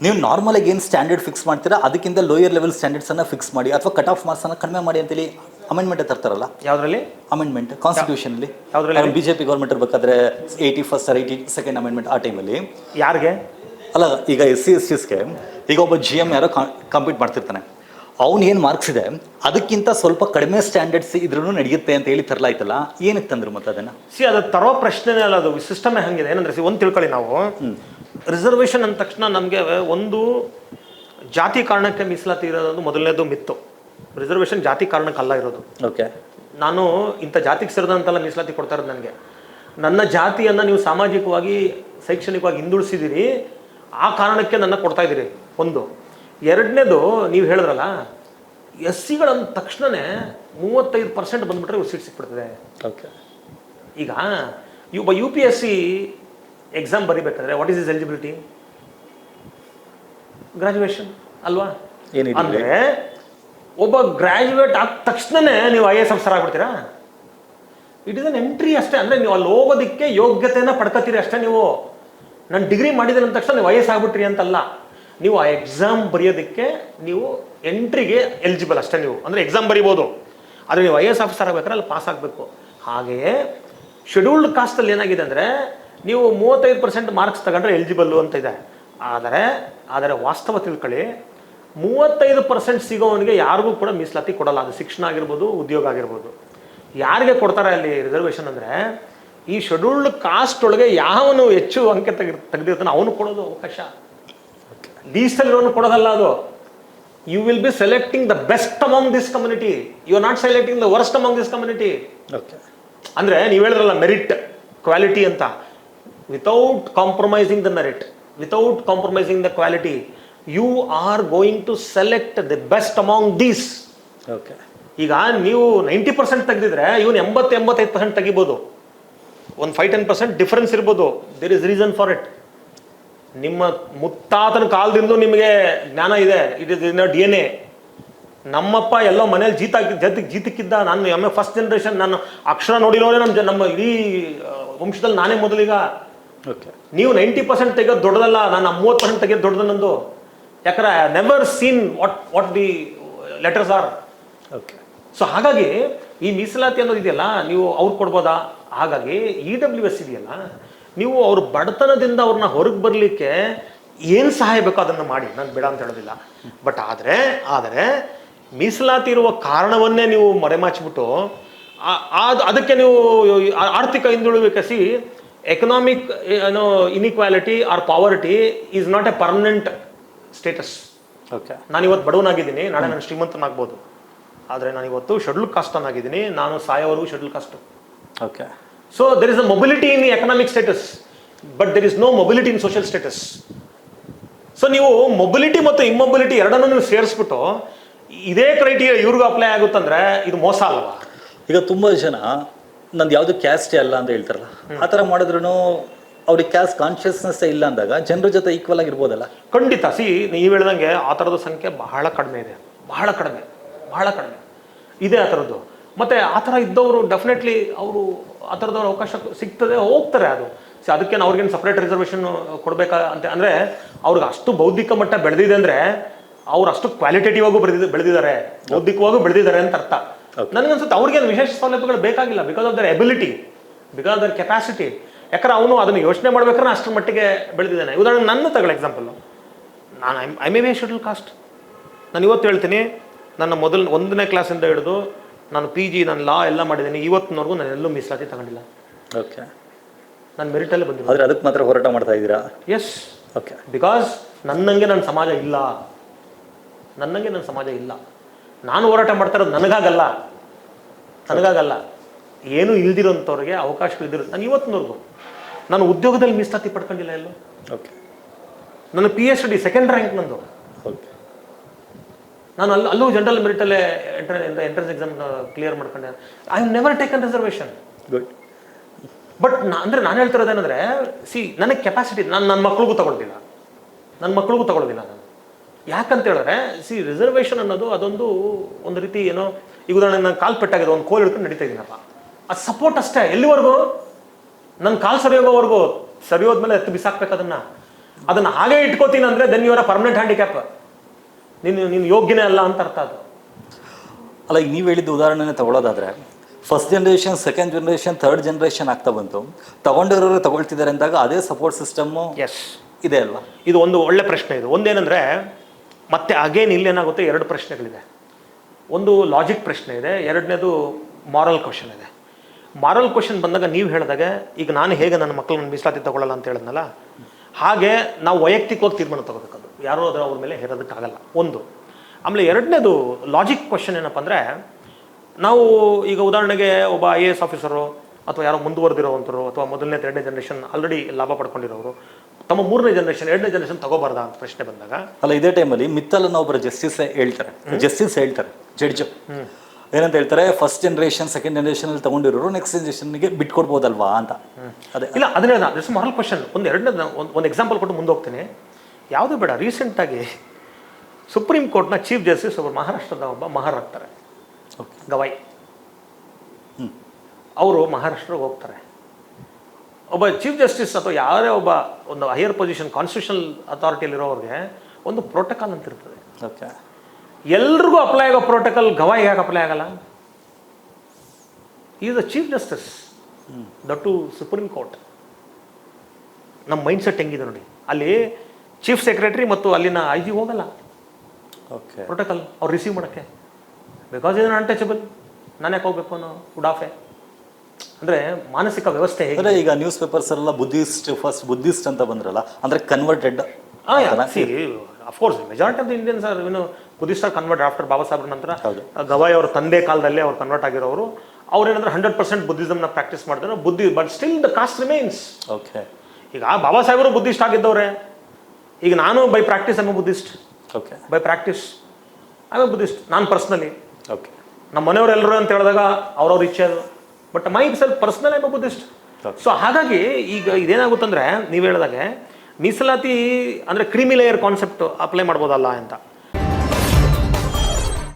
ನೀವು ನಾರ್ಮಲಾಗಿ ಏನು ಸ್ಟ್ಯಾಂಡರ್ಡ್ ಫಿಕ್ಸ್ ಮಾಡ್ತೀರಾ ಅದಕ್ಕಿಂತ ಲೋಯರ್ ಲೆವೆಲ್ ಸ್ಟ್ಯಾಂಡರ್ಡ್ಸನ್ನು ಫಿಕ್ಸ್ ಮಾಡಿ ಅಥವಾ ಕಟ್ ಆಫ್ ಮಾರ್ಕ್ಸನ್ನು ಕಡಿಮೆ ಮಾಡಿ ಅಂತೇಳಿ ಅಮೆಂಡ್ಮೆಂಟ್ ತರ್ತಾರಲ್ಲ. ಯಾವುದರಲ್ಲಿ ಅಮೆಂಡ್ಮೆಂಟ್? ಕಾನ್ಸ್ಟಿಟ್ಯೂಷನಲ್ಲಿ. ಯಾವುದ್ರಲ್ಲಿ? BJP ಗೌರ್ಮೆಂಟ್ ಇರಬೇಕಾದ್ರೆ 81st or 82nd ಅಮೆಂಡ್ಮೆಂಟ್ ಆ ಟೈಮಲ್ಲಿ. ಯಾರಿಗೆ ಅಲ್ಲ, ಈಗ SC/STಸ್ಗೆ ಈಗ ಒಬ್ಬ GM ಯಾರೋ ಕಂಪೀಟ್ ಮಾಡ್ತಿರ್ತಾನೆ, ಅವ್ನು ಏನು ಮಾರ್ಕ್ಸ್ ಇದೆ ಅದಕ್ಕಿಂತ ಸ್ವಲ್ಪ ಕಡಿಮೆ ಸ್ಟ್ಯಾಂಡರ್ಡ್ಸ್ ಇದ್ರೂ ನಡೆಯುತ್ತೆ ಅಂತ ಹೇಳಿ ತರಲಾಯ್ತಲ್ಲ, ಏನಕ್ಕೆ ತಂದ್ರು ಮತ್ತೆ ಅದನ್ನ? ಅದು ತರೋ ಪ್ರಶ್ನೆನೇ ಅಲ್ಲ, ಅದು ಸಿಸ್ಟಮೇ ಹಂಗಿದೆ. ಏನಂದ್ರೆ ಒಂದು ತಿಳ್ಕೊಳ್ಳಿ, ನಾವು ರಿಸರ್ವೇಷನ್ ಅಂದ ತಕ್ಷಣ ನಮಗೆ ಒಂದು ಜಾತಿ ಕಾರಣಕ್ಕೆ ಮೀಸಲಾತಿ ಇರೋದು ಮೊದಲನೇದು ಮಿತ್ತು. ರಿಸರ್ವೇಷನ್ ಜಾತಿ ಕಾರಣಕ್ಕಲ್ಲ ಇರೋದು. ಓಕೆ, ನಾನು ಇಂಥ ಜಾತಿಗೆ ಸೇರಿದಂತೆಲ್ಲ ಮೀಸಲಾತಿ ಕೊಡ್ತಾ ಇರೋದು. ನನಗೆ ನನ್ನ ಜಾತಿಯನ್ನು ನೀವು ಸಾಮಾಜಿಕವಾಗಿ, ಶೈಕ್ಷಣಿಕವಾಗಿ ಹಿಂದುಳಿಸಿದ್ದೀರಿ, ಆ ಕಾರಣಕ್ಕೆ ನನ್ನ ಕೊಡ್ತಾ ಇದ್ದೀರಿ. ಒಂದು. ಎರಡನೇದು, ನೀವು ಹೇಳಿದ್ರಲ್ಲ, SCಗಳ ತಕ್ಷಣನೇ 35% ಬಂದ್ಬಿಟ್ರೆ ಇವ್ರು ಸೀಟ್ ಸಿಕ್ಬಿಡ್ತದೆ. ಓಕೆ, ಈಗ UPSC ಎಕ್ಸಾಮ್ ಬರಿಬೇಕಾದ್ರೆ what is is eligibility? Graduation ಅಲ್ವಾ? ಏನಿದೆ ಅಂದ್ರೆ ಒಬ್ಬ ಗ್ರಾಜುಯೇಟ್ ಆದ ತಕ್ಷಣನೇ ನೀವು IAS ಆಫೀಸರ್ ಆಗ್ಬಿಡ್ತೀರಾ? ಇಟ್ ಇಸ್ ಅನ್ ಎಂಟ್ರಿ ಅಷ್ಟೇ. ಅಂದ್ರೆ ನೀವು ಅಲ್ಲಿ ಹೋಗೋದಕ್ಕೆ ಯೋಗ್ಯತೆಯನ್ನ ಪಡ್ಕೋತೀರಿ ಅಷ್ಟೇ. ನೀವು ನಾನು ಡಿಗ್ರಿ ಮಾಡಿದ ತಕ್ಷಣ ನೀವು IAS ಆಗ್ಬಿಟ್ರಿ ಅಂತಲ್ಲ. ನೀವು ಆ ಎಕ್ಸಾಮ್ ಬರೆಯೋದಕ್ಕೆ ನೀವು ಎಂಟ್ರಿಗೆ ಎಲಿಜಿಬಲ್ ಅಷ್ಟೇ. ನೀವು ಅಂದ್ರೆ ಎಕ್ಸಾಮ್ ಬರಿಬೋದು, ಆದರೆ ನೀವು IAS ಆಫೀಸರ್ ಆಗ್ಬೇಕಾದ್ರೆ ಅಲ್ಲಿ ಪಾಸ್ ಆಗಬೇಕು. ಹಾಗೆಯೇ ಶೆಡ್ಯೂಲ್ಡ್ ಕಾಸ್ಟಲ್ಲಿ ಏನಾಗಿದೆ ಅಂದರೆ ನೀವು 35% ಮಾರ್ಕ್ಸ್ ತಗೊಂಡ್ರೆ ಎಲಿಜಿಬಲ್ಲು ಅಂತ ಇದೆ. ಆದರೆ ವಾಸ್ತವ ತಿಳ್ಕೊಳ್ಳಿ, 35% ಸಿಗೋವನಿಗೆ ಯಾರಿಗೂ ಕೂಡ ಮೀಸಲಾತಿ ಕೊಡಲ್ಲ. ಅದು ಶಿಕ್ಷಣ ಆಗಿರ್ಬೋದು, ಉದ್ಯೋಗ ಆಗಿರ್ಬೋದು. ಯಾರಿಗೆ ಕೊಡ್ತಾರೆ ಅಲ್ಲಿ ರಿಸರ್ವೇಷನ್ ಅಂದರೆ ಈ ಶೆಡ್ಯೂಲ್ಡ್ ಕಾಸ್ಟ್ ಒಳಗೆ ಯಾವನು ಹೆಚ್ಚು ಅಂಕೆ ತೆಗೆದಿರ್ತಾನೆ ಅವನು ಕೊಡೋದು ಅವಕಾಶ. ಲೀಸ್ಟಲ್ಲಿರೋನು ಕೊಡೋದಲ್ಲ ಅದು. You will be selecting the best among this community, you are not selecting the worst among this community. ಅಂದ್ರೆ ನೀವು ಹೇಳಿದ್ರಲ್ಲ ಮೆರಿಟ್ ಕ್ವಾಲಿಟಿ ಅಂತ, without compromising the merit, without compromising the quality, you are going to select the best among these. ಈಗ ನೀವು 90% ತೆಗೆದಿದ್ರೆ ಇವನು 80-85% ತೆಗಿಬೋದು. ಒಂದು 5-10% difference ಇರ್ಬೋದು. There is reason for it. ನಿಮ್ಮ ಮುತ್ತಾತನ ಕಾಲದಿಂದ ನಿಮಗೆ ಜ್ಞಾನ ಇದೆ. It is in DNA. ನಮ್ಮಪ್ಪ ಎಲ್ಲೋ ಮನೇಲಿ ಜೀತಕ್ಕಿದ್ದ. ನಾನು ಫಸ್ಟ್ ಜನರೇಷನ್, ನಾನು ಅಕ್ಷರ ನೋಡಿರೋದೇ ನಮ್ಮ ಇಡೀ ವಂಶದಲ್ಲಿ ನಾನೇ ಮೊದಲಿಗ. ನೀವು 90% ತೆಗೆಯೋದು ದೊಡ್ಡದಲ್ಲ, ನಾನು 30% ತೆಗೆಯೋದು ದೊಡ್ಡದು ನಂದು. ಯಾಕಂದ್ರೆ I never seen what the letters are. So ಹಾಗಾಗಿ ಈ ಮೀಸಲಾತಿ ಅನ್ನೋದು ಇದೆಯಲ್ಲ, ನೀವು ಅವ್ರು ಕೊಡ್ಬೋದಾ? ಹಾಗಾಗಿ EWS ಇದೆಯಲ್ಲ, ನೀವು ಅವ್ರ ಬಡತನದಿಂದ ಅವ್ರನ್ನ ಹೊರಗೆ ಬರಲಿಕ್ಕೆ ಏನು ಸಹಾಯ ಬೇಕೋ ಅದನ್ನು ಮಾಡಿ, ನಾನು ಬೇಡ ಅಂತ ಹೇಳೋದಿಲ್ಲ. ಬಟ್ ಆದರೆ ಮೀಸಲಾತಿ ಇರುವ ಕಾರಣವನ್ನೇ ನೀವು ಮರೆಮಾಚಿಬಿಟ್ಟು ಅದಕ್ಕೆ ನೀವು ಆರ್ಥಿಕ ಹಿಂದುಳಿಕೆ, economic inequality or poverty is not a permanent status. ನಾನು ಇವತ್ತು ಬಡವನಾಗಿದ್ದೀನಿ, ನಾಳೆ ನಾನು ಶ್ರೀಮಂತನಾಗ್ಬೋದು. ಆದರೆ ನಾನು ಇವತ್ತು ಶೆಡ್ಯೂಲ್ ಕಾಸ್ಟ್ ಆಗಿದ್ದೀನಿ, ನಾನು ಸಾಯೋವರೆಗೂ schedule caste. So there is a mobility in economic status, but there is no mobility in social status. So ನೀವು ಮೊಬಿಲಿಟಿ ಮತ್ತು ಇಮ್ಮೊಬಿಲಿಟಿ ಎರಡನ್ನೂ ನೀವು ಸೇರಿಸ್ಬಿಟ್ಟು ಇದೇ ಕ್ರೈಟೀರಿಯಾ ಇವ್ರಿಗೂ ಅಪ್ಲೈ ಆಗುತ್ತಂದ್ರೆ ಇದು ಮೋಸ ಅಲ್ವಾ? ಈಗ ತುಂಬಾ ಜನ ನಂದು ಯಾವುದು ಕ್ಯಾಸ್ಟೇ ಅಲ್ಲ ಅಂತ ಹೇಳ್ತಾರಲ್ಲ, ಆ ಥರ ಮಾಡಿದ್ರು ಅವ್ರಿಗೆ ಕ್ಯಾಸ್ಟ್ ಕಾನ್ಷಿಯಸ್ನೆಸ್ ಇಲ್ಲ ಅಂದಾಗ ಜನರ ಜೊತೆ ಈಕ್ವಲ್ ಆಗಿರ್ಬೋದಲ್ಲ? ಖಂಡಿತ. ನೀವು ಹೇಳ್ದಂಗೆ ಆ ಥರದ ಸಂಖ್ಯೆ ಬಹಳ ಕಡಿಮೆ ಇದೆ, ಬಹಳ ಕಡಿಮೆ ಇದೆ ಆ ಥರದ್ದು. ಮತ್ತು ಆ ಥರ ಇದ್ದವರು ಡೆಫಿನೆಟ್ಲಿ ಅವರು ಆ ಥರದವ್ರ ಅವಕಾಶ ಸಿಗ್ತದೆ, ಹೋಗ್ತಾರೆ. ಅದು ಅದಕ್ಕೇನು ಅವ್ರಿಗೇನು ಸಪ್ರೇಟ್ ರಿಸರ್ವೇಷನ್ ಕೊಡಬೇಕಾ ಅಂತ ಅಂದರೆ, ಅವ್ರಿಗೆ ಅಷ್ಟು ಬೌದ್ಧಿಕ ಮಟ್ಟ ಬೆಳೆದಿದೆ ಅಂದರೆ ಅವ್ರು ಅಷ್ಟು ಕ್ವಾಲಿಟೇಟಿವ್ ಆಗೂ ಬೆಳೆದಿದ್ದಾರೆ, ಬೌದ್ಧಿಕವಾಗೂ ಬೆಳೆದಿದ್ದಾರೆ ಅಂತ ಅರ್ಥ. ನನಗನ್ಸುತ್ತೆ ಅವ್ರಿಗೇನು ವಿಶೇಷ ಸೌಲಭ್ಯಗಳು ಬೇಕಾಗಿಲ್ಲ, because of there ability, because of there capacity. ಯಾಕಂದ್ರೆ ಅವನು ಅದನ್ನು ಯೋಚನೆ ಮಾಡ್ಬೇಕಾದ್ರೆ ಅಷ್ಟರ ಮಟ್ಟಿಗೆ ಬೆಳೆದಿದ್ದಾನೆ. ಉದಾಹರಣೆಗೆ ನನ್ನ ತಗೊಳ್ಳಿ ಎಕ್ಸಾಂಪಲ್ಲು, ನಾನು I may be schedule caste. ನಾನು ಇವತ್ತು ಹೇಳ್ತೀನಿ, ನನ್ನ 1ನೇ ಕ್ಲಾಸಿಂದ ಹಿಡಿದು ನಾನು PG, ನಾನು ಲಾ ಎಲ್ಲ ಮಾಡಿದ್ದೀನಿ. ಇವತ್ತಿನವರೆಗೂ ನಾನು ಎಲ್ಲೂ ಮೀಸಲಾತಿ ತಗೊಂಡಿಲ್ಲ. ನಾನು ಮೆರಿಟಲ್ಲೇ ಬಂದಿಲ್ಲ. ಆದರೆ ಅದಕ್ಕೆ ಮಾತ್ರ ಹೋರಾಟ ಮಾಡ್ತಾ ಇದ್ದೀರಾ? ಎಸ್. ಬಿಕಾಸ್ ನನ್ನಂಗೆ ನನ್ನ ಸಮಾಜ ಇಲ್ಲ, ನಾನು ಹೋರಾಟ ಮಾಡ್ತಾ ಇರೋದು ನನಗಾಗಲ್ಲ. ಏನು ಇಲ್ದಿರೋಂಥವ್ರಿಗೆ ಅವಕಾಶಗಳು ಇದ್ದಿರೋ. ನಾನು ಇವತ್ತಿನವರೆಗೂ ನಾನು ಉದ್ಯೋಗದಲ್ಲಿ ಮೀಸಲಾತಿ ಪಡ್ಕೊಂಡಿಲ್ಲ ಎಲ್ಲೂ. ನನ್ನ PhD 2nd ರ್ಯಾಂಕ್ ನಂದು. ನಾನು ಅಲ್ಲೂ ಜನರಲ್ ಮೆರಿಟಲ್ಲೇ ಎಂಟ್ರೆನ್ಸ್ ಎಕ್ಸಾಮ್ ಕ್ಲಿಯರ್ ಮಾಡ್ಕೊಂಡೆ. I have never taken reservation. But ನಾನು ಹೇಳ್ತಿರೋದೇನೆಂದರೆ, ನನಗೆ ಕೆಪಾಸಿಟಿ, ನನ್ನ ಮಕ್ಳಿಗೂ ತಗೊಳ್ತಿಲ್ಲ, ನಾನು. ಯಾಕಂತ ಹೇಳಿದ್ರೆ ರಿಸರ್ವೇಷನ್ ಅನ್ನೋದು ಅದೊಂದು ಒಂದು ರೀತಿ ಏನೋ, ಈಗ ಉದಾಹರಣೆ ನಾನು ಕಾಲು ಪೆಟ್ಟಾಗಿದೆ, ಒಂದು ಕೋಲ್ ಹಿಡ್ಕೊಂಡು ನಡೀತಾ ಇದ್ದೀನಪ್ಪ, ಅದು ಸಪೋರ್ಟ್ ಅಷ್ಟೇ. ಎಲ್ಲಿವರೆಗೂ? ನನ್ನ ಕಾಲು ಸರಿಯೋಗೋವರೆಗೂ. ಸರಿಯೋದ್ಮೇಲೆ ಎತ್ತು ಬಿಸಾಕ್ಬೇಕು ಅದನ್ನು ಹಾಗೆ ಇಟ್ಕೋತೀನಿ ಅಂದರೆ then your a permanent handicap. ನೀನು ಯೋಗ್ಯನೇ ಅಲ್ಲ ಅಂತ ಅರ್ಥ. ಅದು ಅಲ್ಲ, ಈಗ ನೀವು ಹೇಳಿದ್ದು ಉದಾಹರಣೆನೇ ತಗೊಳ್ಳೋದಾದ್ರೆ, first generation, second generation, third generation ಆಗ್ತಾ ಬಂತು, ತಗೊಂಡಿರೋರು ತಗೊಳ್ತಿದ್ದಾರೆ ಅಂದಾಗ ಅದೇ ಸಪೋರ್ಟ್ ಸಿಸ್ಟಮ್ಮು ಇದೆ ಅಲ್ವಾ? ಇದು ಒಂದು ಒಳ್ಳೆ ಪ್ರಶ್ನೆ. ಇದು ಒಂದೇನೆಂದರೆ, ಮತ್ತೆ ಅಗೇನ್ ಇಲ್ಲೇನಾಗುತ್ತೆ, 2 ಪ್ರಶ್ನೆಗಳಿದೆ. ಒಂದು ಲಾಜಿಕ್ ಪ್ರಶ್ನೆ ಇದೆ, ಎರಡನೇದು ಮಾರಲ್ ಕ್ವಶನ್ ಇದೆ. ಮಾರಲ್ ಕ್ವಶನ್ ಬಂದಾಗ ನೀವು ಹೇಳಿದಾಗ, ಈಗ ನಾನು ಹೇಗೆ ನನ್ನ ಮಕ್ಕಳನ್ನ ಮೀಸಲಾತಿ ತಗೊಳ್ಳಲ್ಲ ಅಂತ ಹೇಳಿದ್ನಲ್ಲ, ಹಾಗೆ ನಾವು ವೈಯಕ್ತಿಕವಾಗಿ ತೀರ್ಮಾನ ತಗೋಬೇಕದು. ಯಾರೋ ಅವ್ರ ಮೇಲೆ ಹೇರೋದಕ್ಕಾಗಲ್ಲ, ಒಂದು. ಆಮೇಲೆ ಎರಡನೇದು ಲಾಜಿಕ್ ಕ್ವಶನ್ ಏನಪ್ಪ ಅಂದರೆ, ನಾವು ಈಗ ಉದಾಹರಣೆಗೆ ಒಬ್ಬ IAS ಆಫೀಸರು ಅಥವಾ ಯಾರೋ ಮುಂದುವರೆದಿರೋವಂಥರು ಅಥವಾ 1ನೇ 2ನೇ ಜನರೇಷನ್ ಆಲ್ರೆಡಿ ಲಾಭ ಪಡ್ಕೊಂಡಿರೋರು ತಮ್ಮ 3ನೇ ಜನರೇಷನ್ 2ನೇ ಜನರೇಷನ್ ತಗೋಬಾರ್ದಾ ಅಂತ ಪ್ರಶ್ನೆ ಬಂದಾಗ, ಅಲ್ಲ, ಇದೇ ಟೈಮಲ್ಲಿ ಮಿತ್ತಲನ್ನು ಒಬ್ಬರು ಜಸ್ಟಿಸ್ ಹೇಳ್ತಾರೆ, ಜಡ್ಜ್ ಏನಂತ ಹೇಳ್ತಾರೆ, ಫಸ್ಟ್ ಜನರೇಷನ್ ಸೆಕೆಂಡ್ ಜನರೇಷನಲ್ಲಿ ತಗೊಂಡಿರೋರು ನೆಕ್ಸ್ಟ್ ಜನರೇಷನ್ಗೆ ಬಿಟ್ಕೊಡ್ಬೋದಲ್ವಾ ಅಂತ. ಅದೇ ಇಲ್ಲ, ಅದನ್ನೇ ಜಸ್ಟ್ ಮಾರಲ್ ಕ್ವಶನ್. ಒಂದು ಎಕ್ಸಾಂಪಲ್ ಕೊಟ್ಟು ಮುಂದೆ ಹೋಗ್ತೀನಿ. ಯಾವುದೂ ಬೇಡ, ರೀಸೆಂಟಾಗಿ ಸುಪ್ರೀಂ ಕೋರ್ಟ್ನ ಚೀಫ್ ಜಸ್ಟಿಸ್ ಒಬ್ಬರು ಮಹಾರಾಷ್ಟ್ರದ ಒಬ್ಬ ಮಹಾರಾಗ್ತಾರೆ, ಗವಾಯ್. ಅವರು ಮಹಾರಾಷ್ಟ್ರಕ್ಕೆ ಹೋಗ್ತಾರೆ. ಒಬ್ಬ ಚೀಫ್ ಜಸ್ಟಿಸ್ ಅಥವಾ ಯಾರೇ ಒಬ್ಬ ಒಂದು ಹೈಯರ್ ಪೊಸಿಷನ್ ಕಾನ್ಸ್ಟಿಟ್ಯೂಷನಲ್ ಅಥಾರಿಟಿಯಲ್ಲಿರೋರಿಗೆ ಒಂದು ಪ್ರೋಟೋಕಾಲ್ ಅಂತ ಇರ್ತದೆ. ಓಕೆ, ಎಲ್ರಿಗೂ ಅಪ್ಲೈ ಆಗೋ ಪ್ರೋಟೋಕಾಲ್ ಗವಾಯ್ ಯಾಕೆ ಅಪ್ಲೈ ಆಗಲ್ಲ? Is the chief justice, that to supreme court. ನಮ್ಮ ಮೈಂಡ್ ಸೆಟ್ ಹೆಂಗಿದೆ ನೋಡಿ. ಅಲ್ಲಿ ಚೀಫ್ ಸೆಕ್ರೆಟರಿ ಮತ್ತು ಅಲ್ಲಿನ IG ಹೋಗಲ್ಲ ಓಕೆ, ಪ್ರೋಟೋಕಾಲ್ ಅವ್ರು ರಿಸೀವ್ ಮಾಡೋಕ್ಕೆ. ಬಿಕಾಸ್ ಇದನ್ನು ಅನ್ಟಚಬಲ್, ನಾನು ಯಾಕೆ ಹೋಗ್ಬೇಕು ಅನ್ನೋ ಉಡಾಫೆ. ಅಂದರೆ ಮಾನಸಿಕ ವ್ಯವಸ್ಥೆ ಹೇಗೆ? ಅಂದರೆ ಈಗ ನ್ಯೂಸ್ ಪೇಪರ್ಸ್ ಎಲ್ಲ ಫಸ್ಟ್ ಬುದ್ಧಿಸ್ಟ್ ಅಂತ ಬಂದ್ರಲ್ಲ, ಅಂದರೆ converted. Of course majority of the Indians are Buddhist are convert after Baba ಸಾಹೇಬ್ರ ನಂತರ. ಗವಾಯ್ ಅವರ ತಂದೆ ಕಾಲದಲ್ಲೇ ಅವ್ರು ಕನ್ವರ್ಟ್ ಆಗಿರೋರು. ಅವ್ರೇನಂದ್ರೆ 100% ಬುದ್ಧಿಸಮ್ನ ಪ್ರಾಕ್ಟೀಸ್ ಮಾಡ್ತಾರೆ. But still the caste remains. Okay, ಈಗ ಬಾಬಾ ಸಾಹೇಬರು ಬುದ್ಧಿಸ್ಟ್ ಆಗಿದ್ದವ್ರೆ. ಈಗ ನಾನು by practice I am Buddhist. Okay, by practice I am Buddhist. ನಾನು ಪರ್ಸ್ನಲಿ, ಓಕೆ, ನಮ್ಮ ಮನೆಯವರೆಲ್ಲರೂ ಅಂತ ಹೇಳಿದಾಗ ಅವ್ರವ್ರ ಇಚ್ಛೆ ಅದು. But my self personal I am Buddhist. So ಹಾಗಾಗಿ ಈಗ ಇದೇನಾಗುತ್ತಂದ್ರೆ, ನೀವು ಹೇಳಿದಾಗೆ ಮೀಸಲಾತಿ ಅಂದರೆ ಕ್ರೀಮಿ ಲೇಯರ್ ಕಾನ್ಸೆಪ್ಟ್ ಅಪ್ಲೈ ಮಾಡ್ಬೋದಲ್ಲ ಅಂತ.